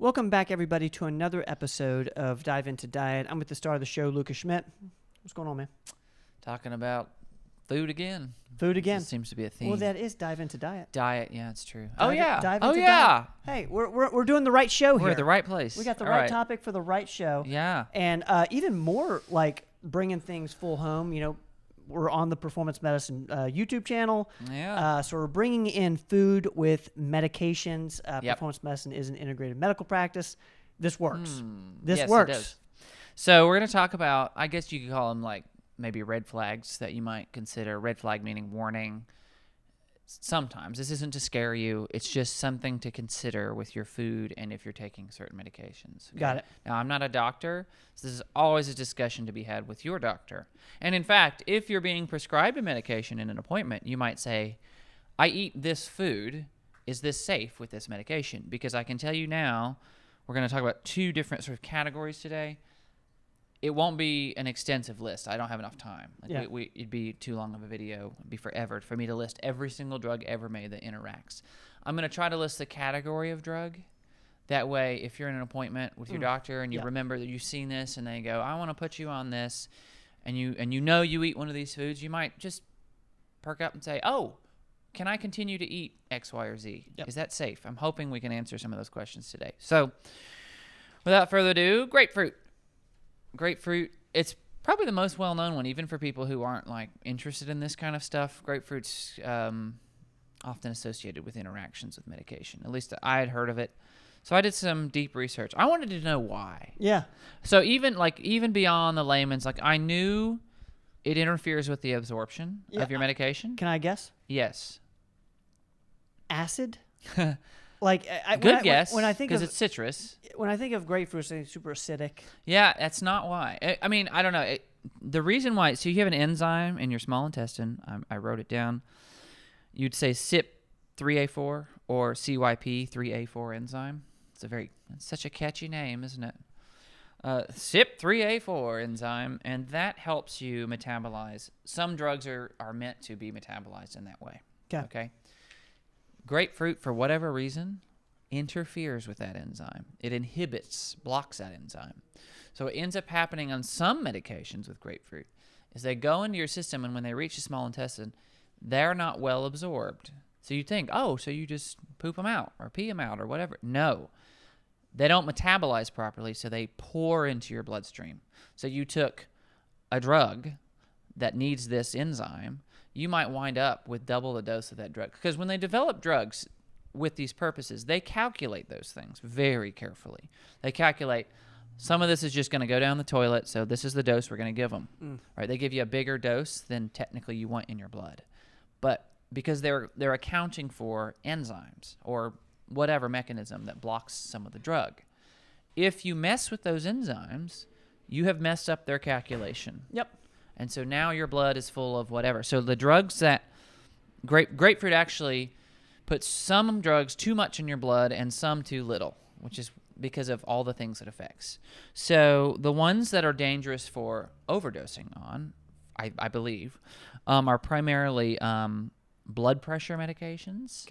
Welcome back, everybody, to another episode of Dive Into Diet. I'm with the star of the show, Lucas Schmidt. What's going on, man? Talking about food again. Food again. This seems to be a theme. Well, that is Dive Into Diet. Diet, yeah, it's true. Dive into diet. Hey, we're doing the right show here. We're at the right place. We got the All right topic for the right show. Yeah. And even more like bringing things full home, you know, we're on the Performance Medicine YouTube channel. Yeah. So we're bringing in food with medications. Yep. Performance medicine is an integrated medical practice. This works. Yes, works. It does. So we're going to talk about, I guess you could call them like maybe red flags that you might consider. Red flag meaning warning. Sometimes this isn't to scare you. It's just something to consider with your food and if you're taking certain medications. Okay? Got it. Now, I'm not a doctor, so this is always a discussion to be had with your doctor. And in fact, if you're being prescribed a medication in an appointment, you might say, I eat this food. Is this safe with this medication? Because I can tell you now, we're going to talk about two different sort of categories today. It won't be an extensive list. I don't have enough time. It'd be too long of a video. It'd be forever for me to list every single drug ever made that interacts. I'm going to try to list the category of drug. That way, if you're in an appointment with your doctor and you remember that you've seen this and they go, I want to put you on this, and you know you eat one of these foods, you might just perk up and say, oh, can I continue to eat X, Y, or Z? Yep. Is that safe? I'm hoping we can answer some of those questions today. So without further ado, grapefruit. Grapefruit, it's probably the most well-known one, even for people who aren't like interested in this kind of stuff. Grapefruit's often associated with interactions with medication. At least I had heard of it. So I did some deep research. I wanted to know why. Yeah. So even beyond the layman's, like I knew it interferes with the absorption of your medication. Can I guess? Yes. Acid? Like good guess. When I think because of it's citrus. When I think of grapefruit, it's super acidic. Yeah, that's not why. I mean, I don't know. The reason why. So you have an enzyme in your small intestine. I wrote it down. You'd say CYP3A4 or CYP3A4 enzyme. It's such a catchy name, isn't it? CYP3A4 enzyme, and that helps you metabolize. Some drugs are meant to be metabolized in that way. Okay. Grapefruit, for whatever reason, interferes with that enzyme. It blocks that enzyme. So what ends up happening on some medications with grapefruit is they go into your system, and when they reach the small intestine, they're not well absorbed. So you think, oh, so you just poop them out or pee them out or whatever. No. They don't metabolize properly, so they pour into your bloodstream. So you took a drug that needs this enzyme, you might wind up with double the dose of that drug. Because when they develop drugs with these purposes, they calculate those things very carefully. They calculate some of this is just going to go down the toilet, so this is the dose we're going to give them. Right? They give you a bigger dose than technically you want in your blood. But because they're accounting for enzymes or whatever mechanism that blocks some of the drug. If you mess with those enzymes, you have messed up their calculation. Yep. And so now your blood is full of whatever. So the drugs that grapefruit actually puts some drugs too much in your blood and some too little, which is because of all the things it affects. So the ones that are dangerous for overdosing on, I believe, are primarily blood pressure medications,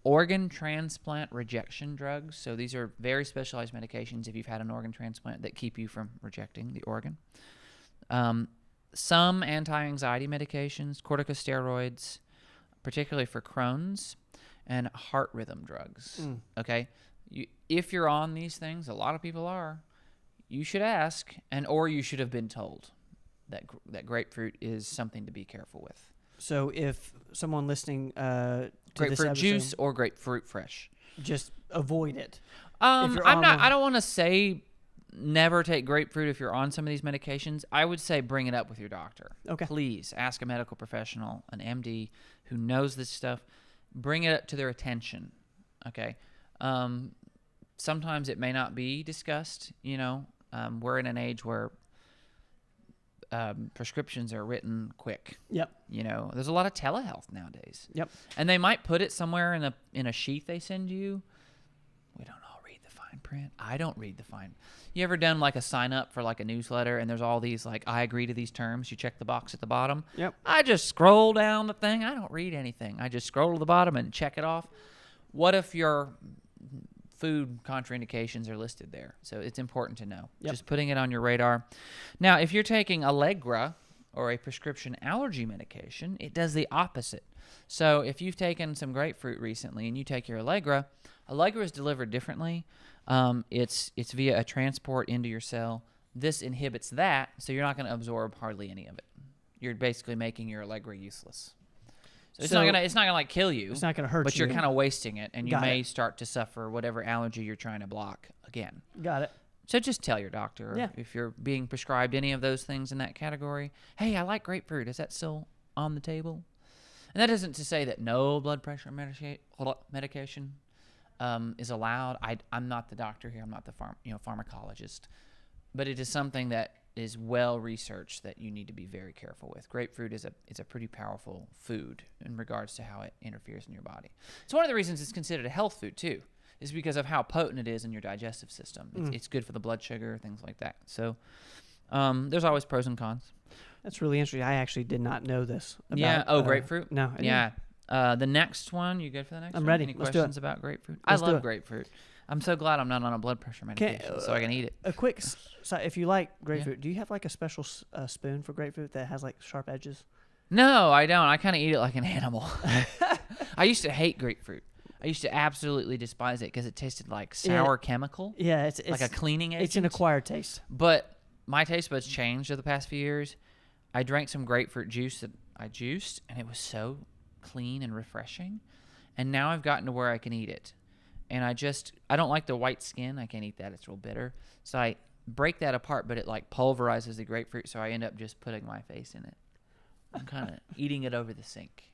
organ transplant rejection drugs. So these are very specialized medications if you've had an organ transplant that keep you from rejecting the organ. Some anti-anxiety medications, corticosteroids, particularly for Crohn's, and heart rhythm drugs. Okay, if you're on these things, a lot of people are. You should ask, or you should have been told that grapefruit is something to be careful with. So if someone listening to grapefruit this episode, juice or grapefruit fresh, just avoid it. I don't want to say never take grapefruit if you're on some of these medications. I would say bring it up with your doctor. Okay. Please ask a medical professional, an MD who knows this stuff. Bring it up to their attention. Okay. Sometimes it may not be discussed. We're in an age where prescriptions are written quick. Yep. There's a lot of telehealth nowadays. Yep. And they might put it somewhere in a sheet they send you. We don't all read the fine print. I don't read the fine. You ever done like a sign up for like a newsletter and there's all these like I agree to these terms? You check the box at the bottom. Yep. I just scroll down the thing. I don't read anything. I just scroll to the bottom and check it off. What if you're food contraindications are listed there. So it's important to know. Yep. Just putting it on your radar. Now, if you're taking Allegra or a prescription allergy medication, it does the opposite. So if you've taken some grapefruit recently and you take your Allegra is delivered differently. It's via a transport into your cell. This inhibits that, so you're not going to absorb hardly any of it. You're basically making your Allegra useless. So it's not gonna like kill you. It's not gonna hurt you. But you're kind of wasting it, and you may start to suffer whatever allergy you're trying to block again. Got it. So just tell your doctor if you're being prescribed any of those things in that category. Hey, I like grapefruit. Is that still on the table? And that isn't to say that no blood pressure medication is allowed. I'm not the doctor here. I'm not the pharmacologist, but it is something that is well researched that you need to be very careful with. Grapefruit is a pretty powerful food in regards to how it interferes in your body. It's one of the reasons it's considered a health food too, is because of how potent it is in your digestive system. It's good for the blood sugar, things like that. So there's always pros and cons. That's really interesting. I actually did not know this. Grapefruit? No. The next one, you good for the next one? I'm ready. Any Let's questions about grapefruit? I love grapefruit. I'm so glad I'm not on a blood pressure medication, so I can eat it. A quick, so if you like grapefruit, do you have like a special spoon for grapefruit that has like sharp edges? No, I don't. I kind of eat it like an animal. I used to hate grapefruit. I used to absolutely despise it because it tasted like sour chemical. Yeah, it's like a cleaning agent. It's an acquired taste. But my taste buds changed over the past few years. I drank some grapefruit juice that I juiced, and it was so clean and refreshing. And now I've gotten to where I can eat it. And I don't like the white skin. I can't eat that. It's real bitter. So I break that apart, but it like pulverizes the grapefruit, so I end up just putting my face in it. I'm kind of eating it over the sink.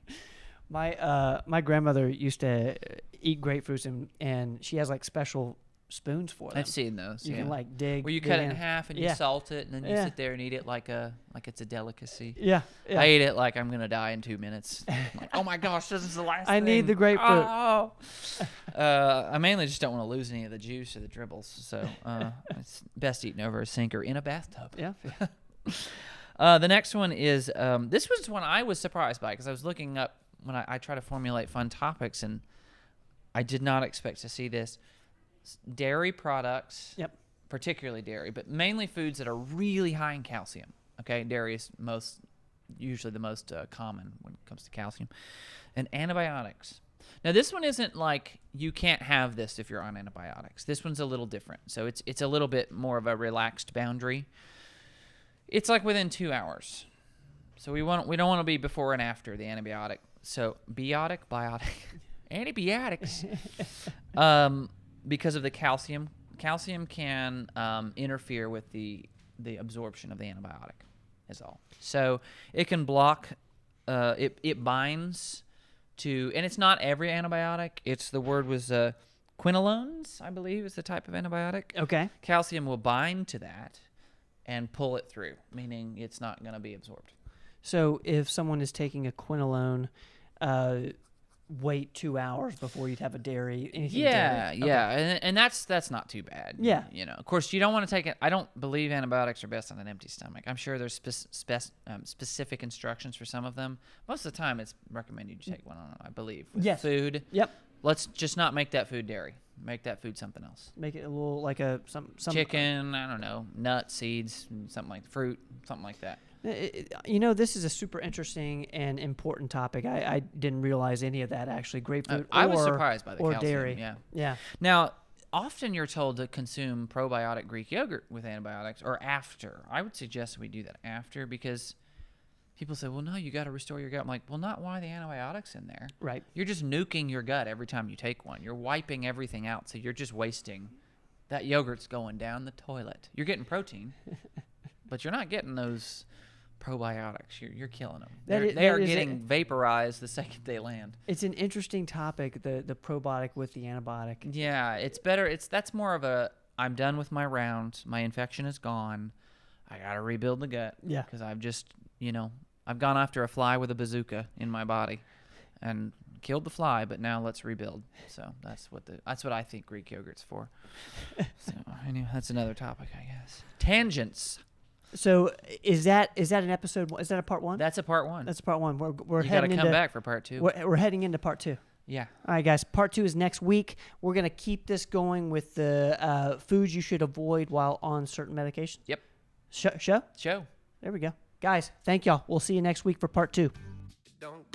My grandmother used to eat grapefruits, and she has like special spoons for them. I've seen those. You can like dig. Where you cut it in half and you salt it, and then you sit there and eat it like it's a delicacy. Yeah. I ate it like I'm gonna die in 2 minutes. Like, oh my gosh, this is the last thing. I need the grapefruit. Oh. I mainly just don't want to lose any of the juice or the dribbles, so it's best eaten over a sink or in a bathtub. Yeah. The next one is this was one I was surprised by because I was looking up when I try to formulate fun topics, and I did not expect to see this. Dairy products, particularly dairy, but mainly foods that are really high in calcium. Okay, dairy is usually the most common when it comes to calcium, and antibiotics. Now, this one isn't like you can't have this if you're on antibiotics. This one's a little different, so it's a little bit more of a relaxed boundary. It's like within 2 hours, so we don't want to be before and after the antibiotic. So antibiotics. Because of the calcium. Calcium can interfere with the absorption of the antibiotic is all. So it can block, it binds to, and it's not every antibiotic. The word was quinolones, I believe, is the type of antibiotic. Okay. Calcium will bind to that and pull it through, meaning it's not going to be absorbed. So if someone is taking a quinolone, wait 2 hours before you'd have a dairy. Dairy. Okay. And that's not too bad. Yeah, of course you don't want to take it. I don't believe antibiotics are best on an empty stomach. I'm sure there's specific instructions for some of them. Most of the time, it's recommended you take one on. I believe with food. Yep. Let's just not make that food dairy. Make that food something else. Make it a little like some chicken. I don't know, nuts, seeds, something like fruit, something like that. This is a super interesting and important topic. I didn't realize any of that, actually. Grapefruit I was surprised by the calcium. Dairy. Yeah. Now, often you're told to consume probiotic Greek yogurt with antibiotics or after. I would suggest we do that after because people say, well, no, you got to restore your gut. I'm like, well, not while the antibiotic's in there. Right. You're just nuking your gut every time you take one. You're wiping everything out, so you're just wasting. That yogurt's going down the toilet. You're getting protein, but you're not getting those probiotics. You're killing them. They are getting vaporized the second they land. It's an interesting topic, the probiotic with the antibiotic. Yeah, it's better. That's more of a, I'm done with my round. My infection is gone. I got to rebuild the gut. Yeah. Because I've just, I've gone after a fly with a bazooka in my body and killed the fly, but now let's rebuild. So that's what I think Greek yogurt's for. So anyway, that's another topic, I guess. Tangents. So is that an episode? Is that a part one? That's a part one. That's a part one. We're you heading got to come back for part two. We're heading into part two. Yeah. All right, guys. Part 2 is next week. We're going to keep this going with the foods you should avoid while on certain medications. Yep. Show? Show. There we go. Guys, thank y'all. We'll see you next week for part 2. Don't